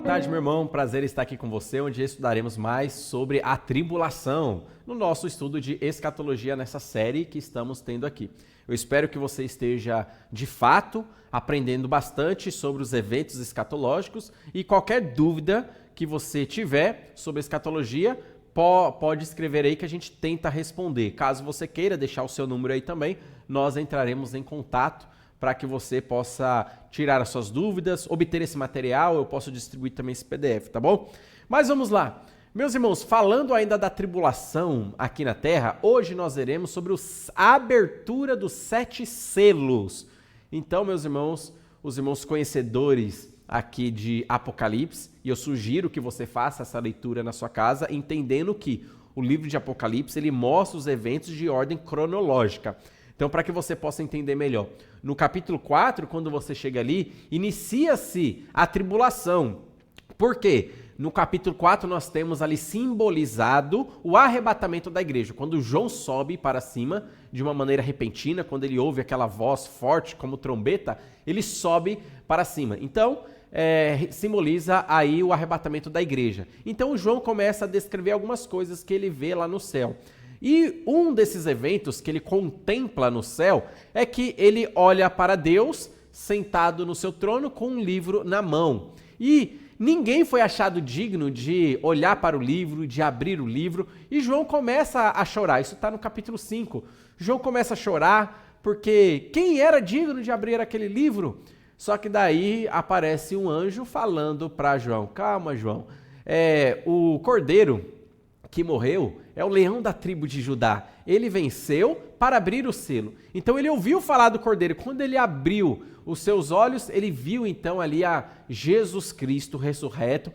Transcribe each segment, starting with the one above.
Boa tarde, meu irmão. Prazer estar aqui com você, onde estudaremos mais sobre a tribulação no nosso estudo de escatologia nessa série que estamos tendo aqui. Eu espero que você esteja, de fato, aprendendo bastante sobre os eventos escatológicos e qualquer dúvida que você tiver sobre escatologia, pode escrever aí que a gente tenta responder. Caso você queira deixar o seu número aí também, nós entraremos em contato para que você possa tirar as suas dúvidas, obter esse material, eu posso distribuir também esse PDF, tá bom? Mas vamos lá. Meus irmãos, falando ainda da tribulação aqui na Terra, hoje nós veremos sobre a abertura dos 7 selos. Então, meus irmãos, os irmãos conhecedores aqui de Apocalipse, e eu sugiro que você faça essa leitura na sua casa, entendendo que o livro de Apocalipse, ele mostra os eventos de ordem cronológica. Então, para que você possa entender melhor, no capítulo 4, quando você chega ali, inicia-se a tribulação. Por quê? No capítulo 4, nós temos ali simbolizado o arrebatamento da igreja. Quando João sobe para cima, de uma maneira repentina, quando ele ouve aquela voz forte como trombeta, ele sobe para cima. Então, simboliza aí o arrebatamento da igreja. Então, João começa a descrever algumas coisas que ele vê lá no céu. E um desses eventos que ele contempla no céu é que ele olha para Deus sentado no seu trono com um livro na mão. E ninguém foi achado digno de olhar para o livro, de abrir o livro. E João começa a chorar. Isso está no capítulo 5. João começa a chorar porque quem era digno de abrir aquele livro? Só que daí aparece um anjo falando para João: calma, João, o cordeiro que morreu é o leão da tribo de Judá. Ele venceu para abrir o selo. Então ele ouviu falar do cordeiro. Quando ele abriu os seus olhos, ele viu então ali a Jesus Cristo ressurreto,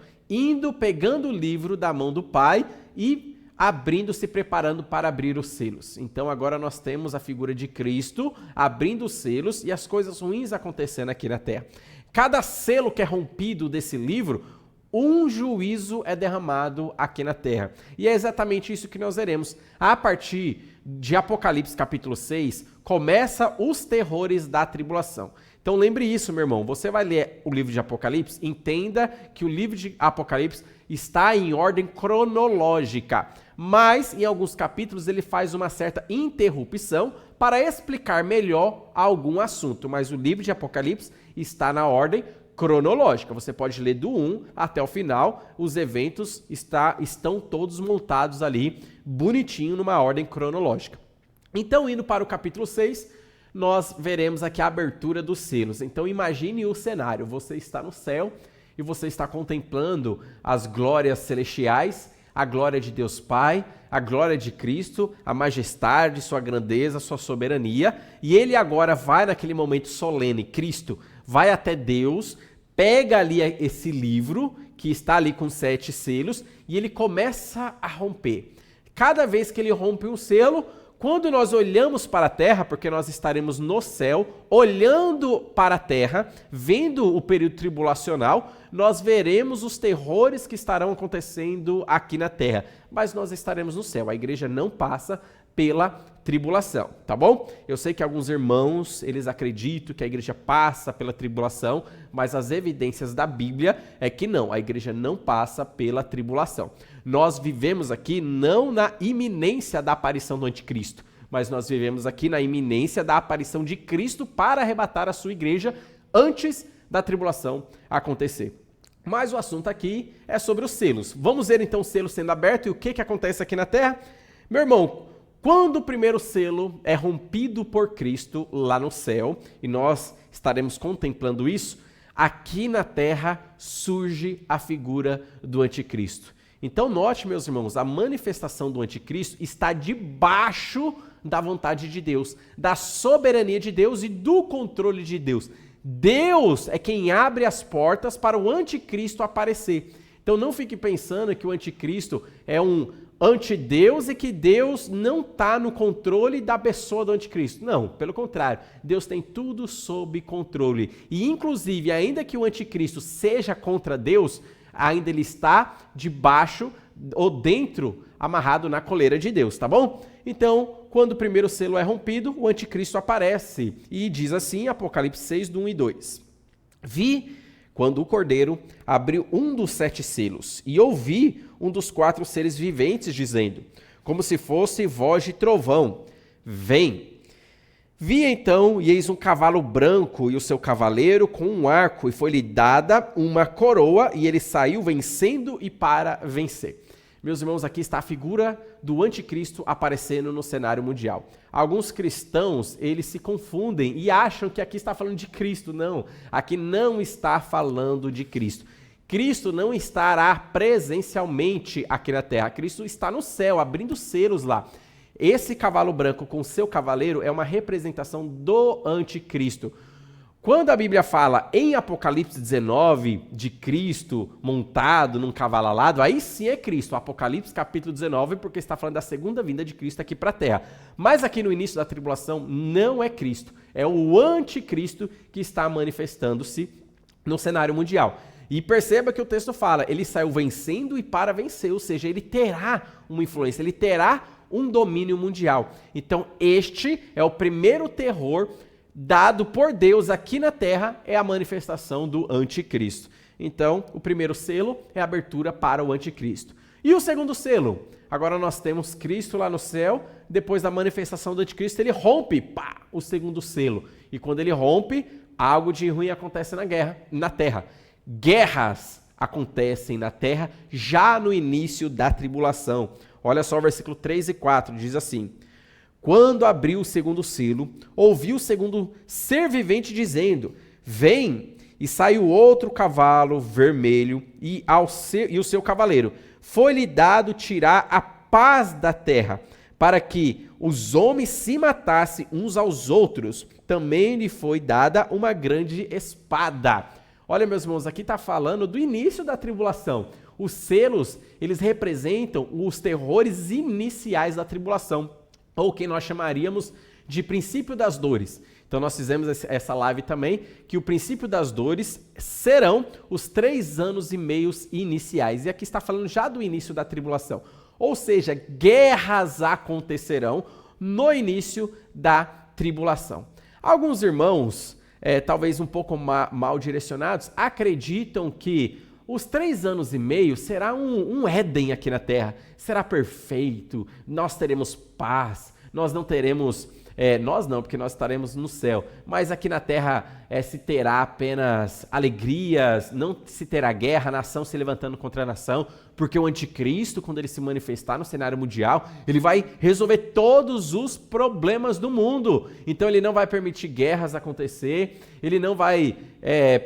pegando o livro da mão do Pai e abrindo-se, preparando para abrir os selos. Então agora nós temos a figura de Cristo abrindo os selos e as coisas ruins acontecendo aqui na terra. Cada selo que é rompido desse livro, um juízo é derramado aqui na terra. E é exatamente isso que nós veremos. A partir de Apocalipse capítulo 6, começa os terrores da tribulação. Então lembre isso, meu irmão. Você vai ler o livro de Apocalipse, entenda que o livro de Apocalipse está em ordem cronológica. Mas, em alguns capítulos, ele faz uma certa interrupção para explicar melhor algum assunto. Mas o livro de Apocalipse está na ordem cronológica. Você pode ler do 1 até o final, os eventos estão todos montados ali, bonitinho, numa ordem cronológica. Então, indo para o capítulo 6, nós veremos aqui a abertura dos selos. Então, imagine o cenário, você está no céu e você está contemplando as glórias celestiais, a glória de Deus Pai, a glória de Cristo, a majestade, sua grandeza, sua soberania, e ele agora vai naquele momento solene, Cristo vai até Deus, pega ali esse livro, que está ali com 7 selos, e ele começa a romper. Cada vez que ele rompe um selo, quando nós olhamos para a terra, porque nós estaremos no céu, olhando para a terra, vendo o período tribulacional, nós veremos os terrores que estarão acontecendo aqui na terra. Mas nós estaremos no céu, a igreja não passa pela tribulação, tá bom? Eu sei que alguns irmãos, eles acreditam que a igreja passa pela tribulação, mas as evidências da Bíblia é que não, a igreja não passa pela tribulação. Nós vivemos aqui não na iminência da aparição do anticristo, mas nós vivemos aqui na iminência da aparição de Cristo para arrebatar a sua igreja antes da tribulação acontecer. Mas o assunto aqui é sobre os selos. Vamos ver então o selo sendo aberto e o que acontece aqui na terra? Meu irmão, quando o primeiro selo é rompido por Cristo lá no céu, e nós estaremos contemplando isso, aqui na terra surge a figura do anticristo. Então note, meus irmãos, a manifestação do anticristo está debaixo da vontade de Deus, da soberania de Deus e do controle de Deus. Deus é quem abre as portas para o anticristo aparecer. Então não fique pensando que o anticristo é um antideus e que Deus não está no controle da pessoa do anticristo. Não, pelo contrário, Deus tem tudo sob controle. E inclusive, ainda que o anticristo seja contra Deus, ainda ele está debaixo ou dentro, amarrado na coleira de Deus, tá bom? Então, quando o primeiro selo é rompido, o anticristo aparece. E diz assim, Apocalipse 6, do 1 e 2. Vi quando o Cordeiro abriu um dos 7 selos, e ouvi um dos 4 seres viventes dizendo, como se fosse voz de trovão, vem. Vi então, e eis um cavalo branco e o seu cavaleiro com um arco, e foi-lhe dada uma coroa, e ele saiu vencendo e para vencer. Meus irmãos, aqui está a figura do anticristo aparecendo no cenário mundial. Alguns cristãos, eles se confundem e acham que aqui está falando de Cristo. Não, aqui não está falando de Cristo. Cristo não estará presencialmente aqui na terra. Cristo está no céu, abrindo selos lá. Esse cavalo branco com seu cavaleiro é uma representação do anticristo. Quando a Bíblia fala em Apocalipse 19 de Cristo montado num cavalo alado, aí sim é Cristo. Apocalipse capítulo 19, porque está falando da segunda vinda de Cristo aqui para a terra. Mas aqui no início da tribulação não é Cristo. É o anticristo que está manifestando-se no cenário mundial. E perceba que o texto fala, ele saiu vencendo e para vencer, ou seja, ele terá uma influência, ele terá um domínio mundial. Então este é o primeiro terror dado por Deus aqui na terra, é a manifestação do anticristo. Então, o primeiro selo é a abertura para o anticristo. E o segundo selo? Agora nós temos Cristo lá no céu, depois da manifestação do anticristo, ele rompe, o segundo selo. E quando ele rompe, algo de ruim acontece na terra. Guerras acontecem na terra já no início da tribulação. Olha só o versículo 3 e 4, diz assim: quando abriu o segundo selo, ouvi o segundo ser vivente dizendo, vem, e saiu outro cavalo vermelho e o seu cavaleiro. Foi-lhe dado tirar a paz da terra, para que os homens se matassem uns aos outros. Também lhe foi dada uma grande espada. Olha, meus irmãos, aqui está falando do início da tribulação. Os selos, eles representam os terrores iniciais da tribulação, ou que nós chamaríamos de princípio das dores. Então nós fizemos essa live também, que o princípio das dores serão os 3 anos e meio iniciais. E aqui está falando já do início da tribulação. Ou seja, guerras acontecerão no início da tribulação. Alguns irmãos, talvez um pouco mal direcionados, acreditam que os 3 anos e meio será um Éden aqui na Terra. Será perfeito, nós teremos paz, nós não teremos... nós não, porque nós estaremos no céu. Mas aqui na terra se terá apenas alegrias, não se terá guerra, nação se levantando contra a nação, porque o anticristo, quando ele se manifestar no cenário mundial, ele vai resolver todos os problemas do mundo. Então ele não vai permitir guerras acontecer, ele não vai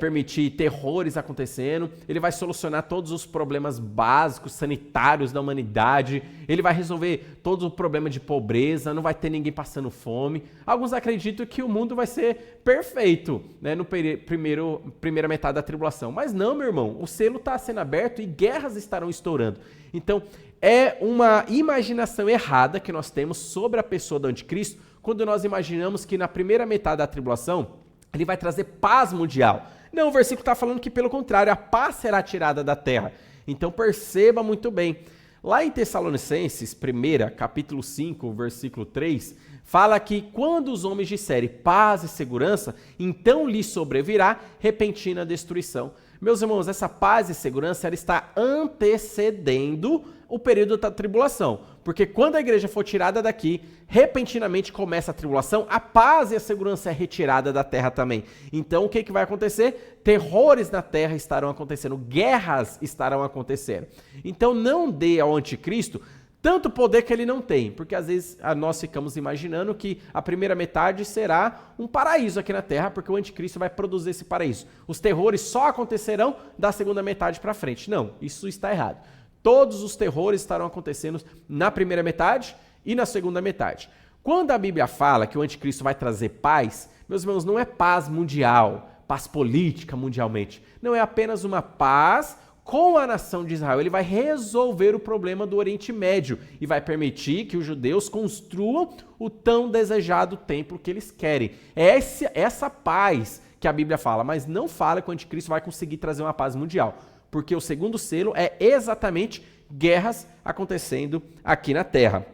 permitir terrores acontecendo, ele vai solucionar todos os problemas básicos, sanitários da humanidade, ele vai resolver todo o problema de pobreza, não vai ter ninguém passando fome. Alguns acreditam que o mundo vai ser perfeito, né, no primeira metade da tribulação. Mas não, meu irmão, o selo está sendo aberto e guerras estarão estourando. Então, é uma imaginação errada que nós temos sobre a pessoa do anticristo quando nós imaginamos que na primeira metade da tribulação ele vai trazer paz mundial. Não, o versículo está falando que, pelo contrário, a paz será tirada da terra. Então, perceba muito bem. Lá em Tessalonicenses, 1, capítulo 5, versículo 3, fala que quando os homens disserem paz e segurança, então lhes sobrevirá repentina destruição. Meus irmãos, essa paz e segurança ela está antecedendo o período da tribulação. Porque quando a igreja for tirada daqui, repentinamente começa a tribulação, a paz e a segurança é retirada da terra também. Então o que vai acontecer? Terrores na terra estarão acontecendo, guerras estarão acontecendo. Então não dê ao anticristo tanto poder que ele não tem, porque às vezes nós ficamos imaginando que a primeira metade será um paraíso aqui na Terra, porque o anticristo vai produzir esse paraíso. Os terrores só acontecerão da segunda metade para frente. Não, isso está errado. Todos os terrores estarão acontecendo na primeira metade e na segunda metade. Quando a Bíblia fala que o anticristo vai trazer paz, meus irmãos, não é paz mundial, paz política mundialmente. Não é apenas uma paz com a nação de Israel. Ele vai resolver o problema do Oriente Médio e vai permitir que os judeus construam o tão desejado templo que eles querem. É essa paz que a Bíblia fala, mas não fala que o anticristo vai conseguir trazer uma paz mundial, porque o segundo selo é exatamente guerras acontecendo aqui na terra.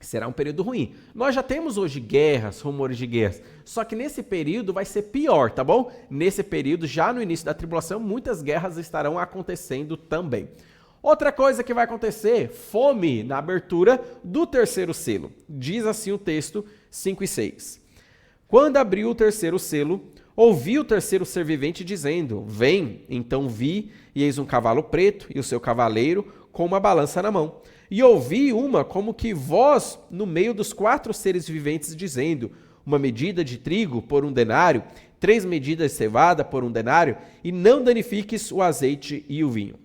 Será um período ruim. Nós já temos hoje guerras, rumores de guerras, só que nesse período vai ser pior, tá bom? Nesse período, já no início da tribulação, muitas guerras estarão acontecendo também. Outra coisa que vai acontecer, fome na abertura do terceiro selo. Diz assim o texto 5 e 6. Quando abriu o terceiro selo, ouvi o terceiro ser vivente dizendo, vem. Então vi, e eis um cavalo preto, e o seu cavaleiro com uma balança na mão. E ouvi uma como que voz no meio dos 4 seres viventes dizendo, uma medida de trigo por 1 denário, 3 medidas de cevada por 1 denário, e não danifiques o azeite e o vinho.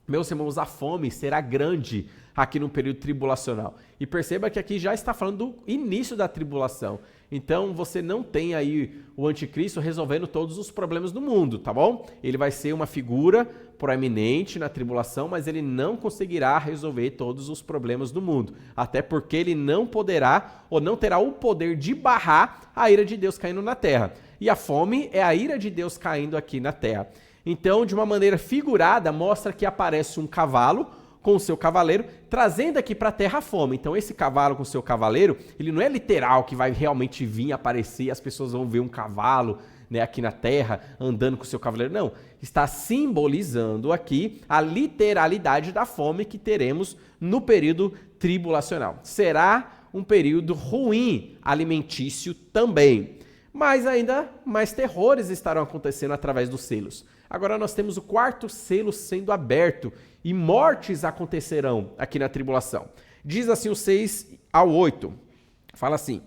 Meus irmãos, a fome será grande aqui no período tribulacional. E perceba que aqui já está falando do início da tribulação. Então, você não tem aí o anticristo resolvendo todos os problemas do mundo, tá bom? Ele vai ser uma figura proeminente na tribulação, mas ele não conseguirá resolver todos os problemas do mundo. Até porque ele não poderá ou não terá o poder de barrar a ira de Deus caindo na terra. E a fome é a ira de Deus caindo aqui na terra. Então, de uma maneira figurada, mostra que aparece um cavalo com o seu cavaleiro, trazendo aqui para a terra a fome. Então, esse cavalo com o seu cavaleiro, ele não é literal que vai realmente vir aparecer e as pessoas vão ver um cavalo, né, aqui na terra, andando com o seu cavaleiro. Não, está simbolizando aqui a literalidade da fome que teremos no período tribulacional. Será um período ruim, alimentício também. Mas ainda mais terrores estarão acontecendo através dos selos. Agora nós temos o 4º selo sendo aberto e mortes acontecerão aqui na tribulação. Diz assim o 6 ao 8. Fala assim,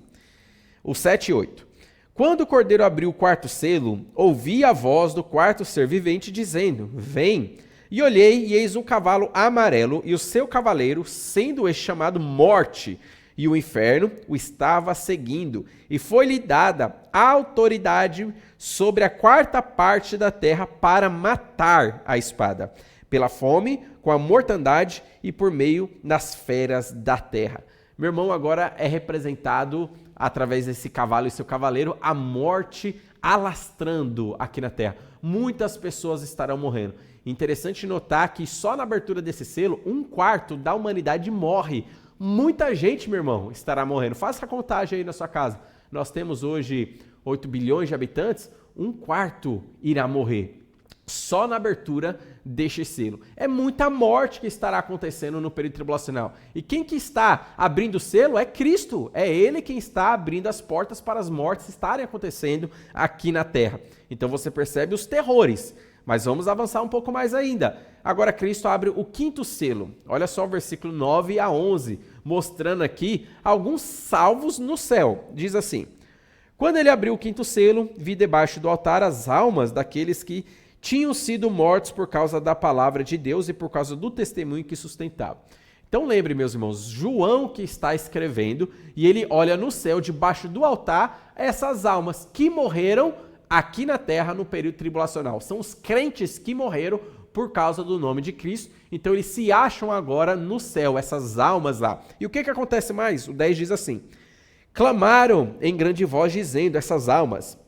o 7 e 8. Quando o cordeiro abriu o 4º selo, ouvi a voz do 4º ser vivente dizendo, vem. E olhei e eis um cavalo amarelo e o seu cavaleiro, sendo este chamado Morte, e o inferno o estava seguindo, e foi-lhe dada a autoridade sobre a 4ª parte da terra para matar a espada, pela fome, com a mortandade e por meio das feras da terra. Meu irmão, agora é representado, através desse cavalo e seu cavaleiro, a morte alastrando aqui na terra. Muitas pessoas estarão morrendo. Interessante notar que só na abertura desse selo, 1/4 da humanidade morre. Muita gente, meu irmão, estará morrendo. Faça a contagem aí na sua casa. Nós temos hoje 8 bilhões de habitantes, 1/4 irá morrer. Só na abertura deste selo. É muita morte que estará acontecendo no período tribulacional. E quem que está abrindo o selo é Cristo. É Ele quem está abrindo as portas para as mortes estarem acontecendo aqui na terra. Então você percebe os terrores. Mas vamos avançar um pouco mais ainda. Agora Cristo abre o 5º selo. Olha só o versículo 9 a 11, mostrando aqui alguns salvos no céu. Diz assim, quando ele abriu o 5º selo, vi debaixo do altar as almas daqueles que tinham sido mortos por causa da palavra de Deus e por causa do testemunho que sustentavam. Então lembre, meus irmãos, João que está escrevendo, e ele olha no céu, debaixo do altar, essas almas que morreram aqui na terra no período tribulacional. São os crentes que morreram por causa do nome de Cristo. Então eles se acham agora no céu, essas almas lá. E o que acontece mais? O 10 diz assim, clamaram em grande voz dizendo, essas almas,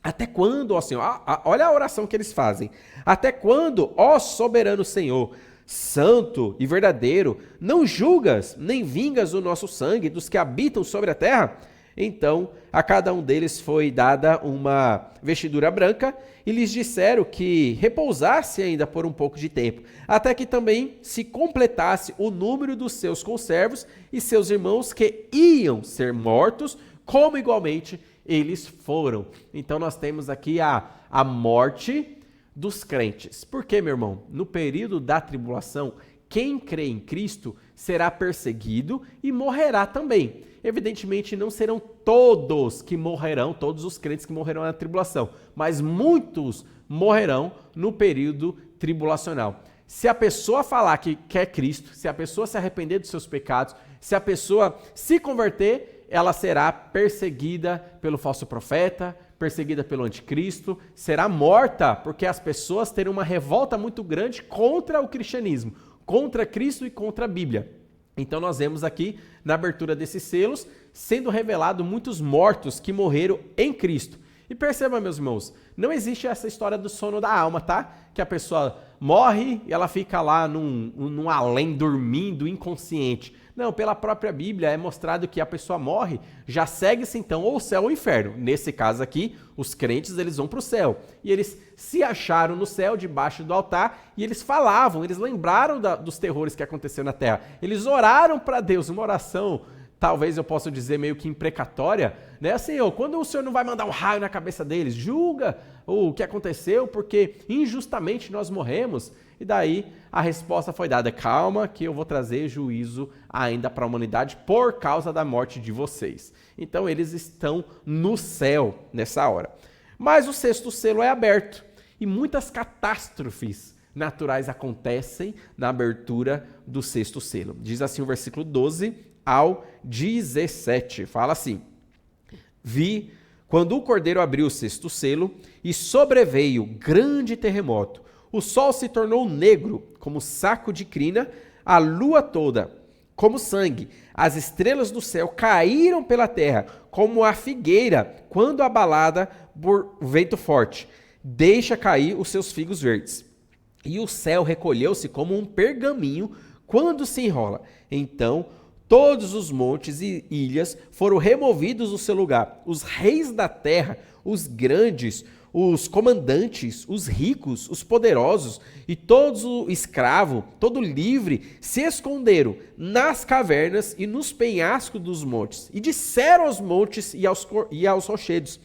até quando, ó Senhor? Olha a oração que eles fazem. Até quando, ó soberano Senhor, santo e verdadeiro, não julgas nem vingas o nosso sangue dos que habitam sobre a terra? Então, a cada um deles foi dada uma vestidura branca e lhes disseram que repousasse ainda por um pouco de tempo, até que também se completasse o número dos seus conservos e seus irmãos que iam ser mortos, como igualmente eles foram. Então, nós temos aqui a morte dos crentes. Por quê, meu irmão? No período da tribulação, quem crê em Cristo será perseguido e morrerá também. Evidentemente, não serão todos que morrerão, todos os crentes que morrerão na tribulação, mas muitos morrerão no período tribulacional. Se a pessoa falar que quer Cristo, se a pessoa se arrepender dos seus pecados, se a pessoa se converter, ela será perseguida pelo falso profeta, perseguida pelo anticristo, será morta, porque as pessoas terão uma revolta muito grande contra o cristianismo, contra Cristo e contra a Bíblia. Então nós vemos aqui, na abertura desses selos, sendo revelado muitos mortos que morreram em Cristo. E perceba, meus irmãos, não existe essa história do sono da alma, tá? Que a pessoa morre e ela fica lá num além, dormindo, inconsciente. Não, pela própria Bíblia é mostrado que a pessoa morre, já segue-se então ou o céu ou o inferno. Nesse caso aqui, os crentes eles vão para o céu. E eles se acharam no céu, debaixo do altar, e eles falavam, eles lembraram dos terrores que aconteceram na terra. Eles oraram para Deus, uma oração, talvez eu possa dizer meio que imprecatória, né? Senhor, quando o Senhor não vai mandar um raio na cabeça deles? Julga o que aconteceu, porque injustamente nós morremos. E daí a resposta foi dada: calma que eu vou trazer juízo ainda para a humanidade por causa da morte de vocês. Então eles estão no céu nessa hora. Mas o sexto selo é aberto e muitas catástrofes naturais acontecem na abertura do sexto selo. Diz assim o versículo 12 ao 17, fala assim: vi quando o cordeiro abriu o sexto selo e sobreveio grande terremoto. O sol se tornou negro como saco de crina, a lua toda como sangue. As estrelas do céu caíram pela terra como a figueira quando abalada por vento forte deixa cair os seus figos verdes. E o céu recolheu-se como um pergaminho quando se enrola. Então todos os montes e ilhas foram removidos do seu lugar. Os reis da terra, os grandes, os comandantes, os ricos, os poderosos e todos o escravo, todo livre, se esconderam nas cavernas e nos penhascos dos montes. E disseram aos montes e aos rochedos: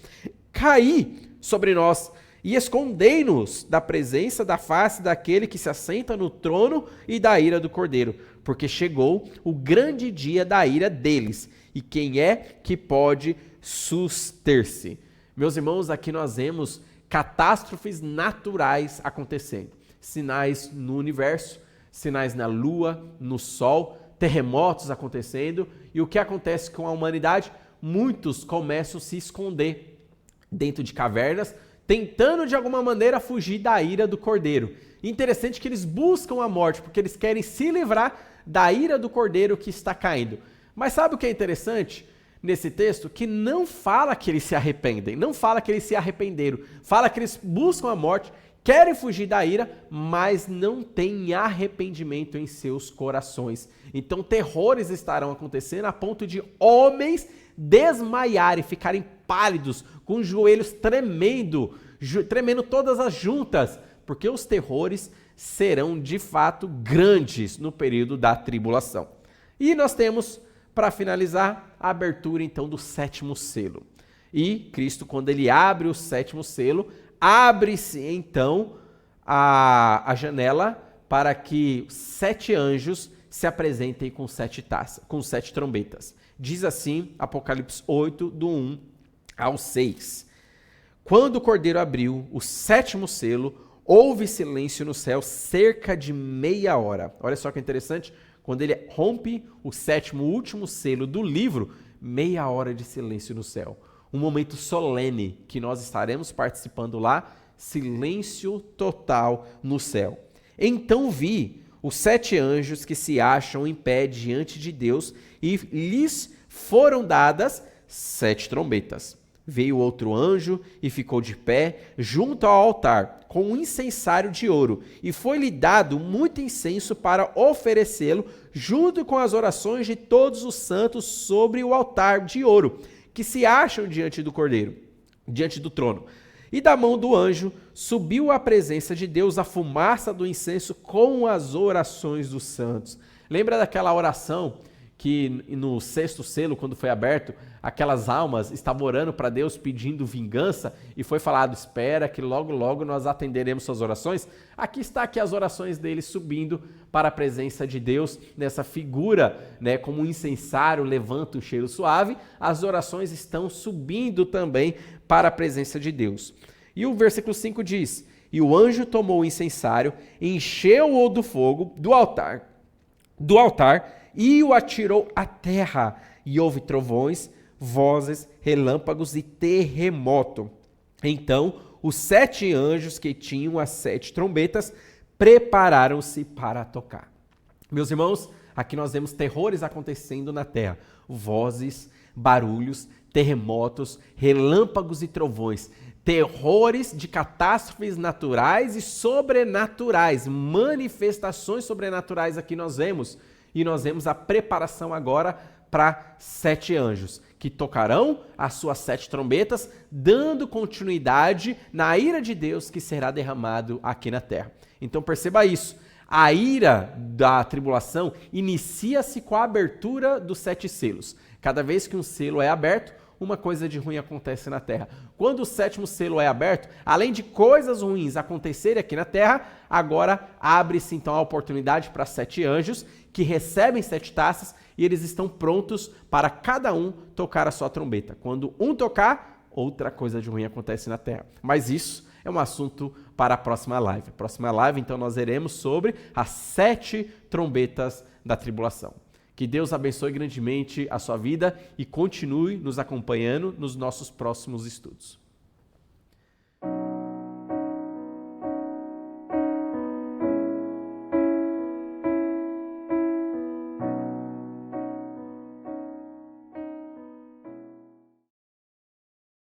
caí sobre nós e escondei-nos da presença da face daquele que se assenta no trono e da ira do Cordeiro, porque chegou o grande dia da ira deles. E quem é que pode suster-se? Meus irmãos, aqui nós vemos catástrofes naturais acontecendo. Sinais no universo, sinais na lua, no sol, terremotos acontecendo. E o que acontece com a humanidade? Muitos começam a se esconder dentro de cavernas, tentando de alguma maneira fugir da ira do Cordeiro. Interessante que eles buscam a morte, porque eles querem se livrar da ira do Cordeiro que está caindo. Mas sabe o que é interessante nesse texto? Que não fala que eles se arrependem, não fala que eles se arrependeram, fala que eles buscam a morte, querem fugir da ira, mas não têm arrependimento em seus corações. Então terrores estarão acontecendo a ponto de homens desmaiarem, ficarem pálidos, com os joelhos tremendo todas as juntas, porque os terrores serão de fato grandes no período da tribulação. E nós temos, para finalizar, a abertura então do sétimo selo. E Cristo, quando ele abre o sétimo selo, abre-se então a janela para que 7 anjos se apresentem com 7 taças, com 7 trombetas. Diz assim Apocalipse 8, do 1 ao 6. Quando o Cordeiro abriu o sétimo selo, houve silêncio no céu cerca de meia hora. Olha só que interessante. Quando ele rompe o sétimo, último selo do livro, meia hora de silêncio no céu. Um momento solene que nós estaremos participando lá, silêncio total no céu. Então vi os 7 anjos que se acham em pé diante de Deus e lhes foram dadas 7 trombetas. Veio outro anjo e ficou de pé junto ao altar, com um incensário de ouro, e foi-lhe dado muito incenso para oferecê-lo, junto com as orações de todos os santos sobre o altar de ouro, que se acham diante do Cordeiro, diante do trono. E da mão do anjo subiu à presença de Deus a fumaça do incenso com as orações dos santos. Lembra daquela oração que no sexto selo, quando foi aberto, aquelas almas estavam orando para Deus pedindo vingança e foi falado: espera que logo logo nós atenderemos suas orações? Aqui está aqui as orações deles subindo para a presença de Deus, nessa figura, né, como um incensário levanta um cheiro suave, as orações estão subindo também para a presença de Deus. E o versículo 5 diz: e o anjo tomou o incensário, encheu-o do fogo do altar e o atirou à terra, e houve trovões, vozes, relâmpagos e terremoto. Então os 7 anjos que tinham as 7 trombetas prepararam-se para tocar. Meus irmãos, aqui nós vemos terrores acontecendo na terra, vozes, barulhos, terremotos, relâmpagos e trovões, terrores de catástrofes naturais e sobrenaturais, manifestações sobrenaturais aqui nós vemos. e nós vemos a preparação agora para 7 anjos, que tocarão as suas 7 trombetas, dando continuidade na ira de Deus que será derramado aqui na terra. Então perceba isso. A ira da tribulação inicia-se com a abertura dos 7 selos. Cada vez que um selo é aberto, uma coisa de ruim acontece na terra. Quando o 7º selo é aberto, além de coisas ruins acontecerem aqui na terra, agora abre-se então a oportunidade para 7 anjos que recebem 7 taças e eles estão prontos para cada um tocar a sua trombeta. Quando um tocar, outra coisa de ruim acontece na terra. Mas isso é um assunto para a próxima live. Próxima live, então, nós veremos sobre as 7 trombetas da tribulação. Que Deus abençoe grandemente a sua vida e continue nos acompanhando nos nossos próximos estudos.